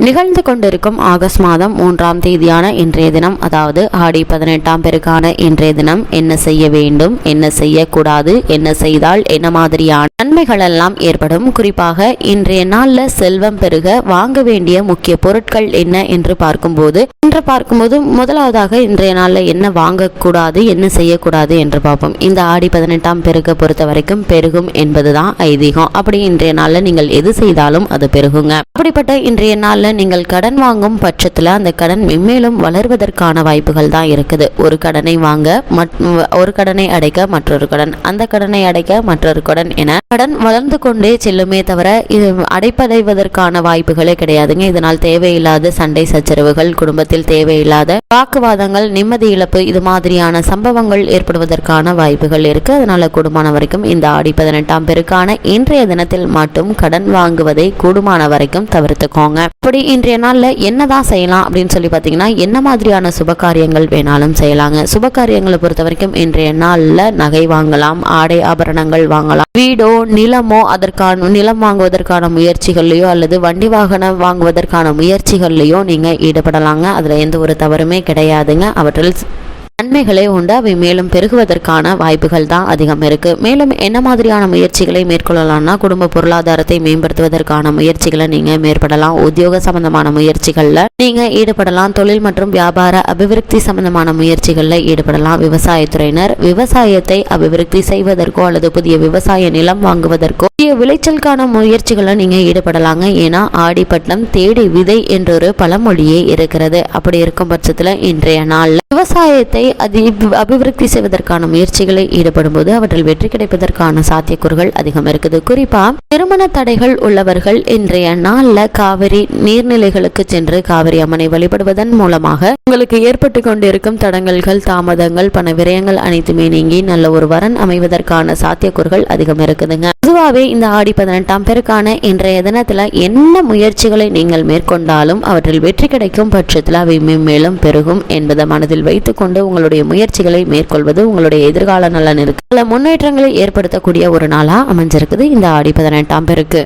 நிகழ்ந்து கொண்டிருக்கும் ஆகஸ்ட் மாதம் 3ஆம் தேதியான இன்றைய தினம், அதாவது ஆடி 18ஆம் பெருக்கான இன்றைய தினம் என்ன செய்ய வேண்டும், என்ன செய்யக்கூடாது, என்ன செய்தால் என்ன மாதிரியான நன்மைகள் எல்லாம் ஏற்படும், குறிப்பாக இன்றைய நாள்ல செல்வம் பெருக வாங்க வேண்டிய முக்கிய பொருட்கள் என்ன என்று பார்க்கும்போது முதலாவதாக இன்றைய நாள்ல என்ன வாங்கக்கூடாது, என்ன செய்யக்கூடாது என்று பார்ப்போம். இந்த ஆடி 18ஆம் பெருக்க பொறுத்த வரைக்கும் பெருகும் என்பதுதான் ஐதீகம். அப்படி இன்றைய நாள்ல நீங்கள் எது செய்தாலும் அது பெருகுங்க. அப்படிப்பட்ட இன்றைய நாள்ல நீங்கள் கடன் வாங்கும் பட்சத்துல அந்த கடன் மென்மேலும் வளர்வதற்கான வாய்ப்புகள் தான் இருக்குது. ஒரு கடனை வாங்க, ஒரு கடனை அடைக்க மற்றொரு கடன், அந்த கடனை அடைக்க மற்றொரு கடன் என கடன் வளர்ந்து கொண்டே செல்லுமே தவிர இது அடைப்படைவதற்கான வாய்ப்புகளே கிடையாதுங்க. இதனால் தேவையில்லாத சண்டை சச்சரவுகள், குடும்பத்தில் தேவையில்லாத வாக்குவாதங்கள், நிம்மதி இழப்பு, இது மாதிரியான சம்பவங்கள் ஏற்படுவதற்கான வாய்ப்புகள் இருக்கு. அதனால கூடுமான வரைக்கும் இந்த ஆடி 18ஆம் பெருக்கான இன்றைய தினத்தில் மட்டும் கடன் வாங்குவதை கூடுமான வரைக்கும் தவிர்த்துக்கோங்க. அப்படி இன்றைய நாள்ல என்னதான் செய்யலாம் அப்படின்னு சொல்லி பார்த்தீங்கன்னா, என்ன மாதிரியான சுப காரியங்கள் வேணாலும் செய்யலாங்க. சுப காரியங்களை பொறுத்த வரைக்கும் இன்றைய நாள்ல நகை வாங்கலாம், ஆடை ஆபரணங்கள் வாங்கலாம், வீடோ நிலமோ அதற்கான நிலம் வாங்குவதற்கான முயற்சிகள்லையோ அல்லது வண்டி வாகனம் வாங்குவதற்கான முயற்சிகள்லையோ நீங்க ஈடுபடலாங்க. அதுல எந்த ஒரு தவறுமே கிடையாதுங்க. அவற்றில் நன்மைகளே உண்டு. அவை மேலும் பெருகுவதற்கான வாய்ப்புகள் தான் அதிகம் இருக்கு. மேலும் என்ன மாதிரியான முயற்சிகளை மேற்கொள்ளலாம்னா, குடும்ப பொருளாதாரத்தை மேம்படுத்துவதற்கான முயற்சிகளை நீங்க மேற்படலாம். உத்தியோக சம்பந்தமான முயற்சிகள்ல நீங்க ஈடுபடலாம். தொழில் மற்றும் வியாபார அபிவிருத்தி சம்பந்தமான முயற்சிகள்ல ஈடுபடலாம். விவசாயத்துறையினர் விவசாயத்தை அபிவிருத்தி செய்வதற்கோ அல்லது புதிய விவசாய நிலம் வாங்குவதற்கோ புதிய விளைச்சலுக்கான முயற்சிகளை நீங்க ஈடுபடலாங்க. ஏன்னா ஆடிப்பட்டம் தேடி விதை என்றொரு பழமொழியே இருக்கிறது. அப்படி இருக்கும் பட்சத்துல இன்றைய நாள்ல விவசாயத்தை அபிவிருத்தி செய்வதற்கான முயற்சிகளை ஈடுபடும் போது அவற்றில் வெற்றி கிடைப்பதற்கான சாத்தியக்கூறுகள் அதிகம் இருக்குது. குறிப்பா திருமண தடைகள் உள்ளவர்கள் இன்றைய நாள்ல காவிரி நீர்நிலைகளுக்கு சென்று காவிரி அம்மனை வழிபடுவதன் மூலமாக உங்களுக்கு ஏற்பட்டு கொண்டிருக்கும் தடங்கல்கள், தாமதங்கள், பண விரயங்கள் அனைத்துமே நீங்கி நல்ல ஒரு வரன் அமைவதற்கான சாத்தியக்கூறுகள் அதிகம் இருக்குதுங்க. பொதுவாகவே இந்த ஆடி 18ஆம் பெருக்கான இன்றைய தினத்துல என்ன முயற்சிகளை நீங்கள் மேற்கொண்டாலும் அவற்றில் வெற்றி கிடைக்கும் பட்சத்தில் அவை மேலும் பெருகும் என்பதை மனதில் வைத்துக் கொண்டு உங்களுடைய முயற்சிகளை மேற்கொள்வது உங்களுடைய எதிர்கால நலனிற்கு பல முன்னேற்றங்களை ஏற்படுத்தக்கூடிய ஒரு நாளா அமைஞ்சிருக்குது இந்த ஆடி 18ஆம் பெருக்கு.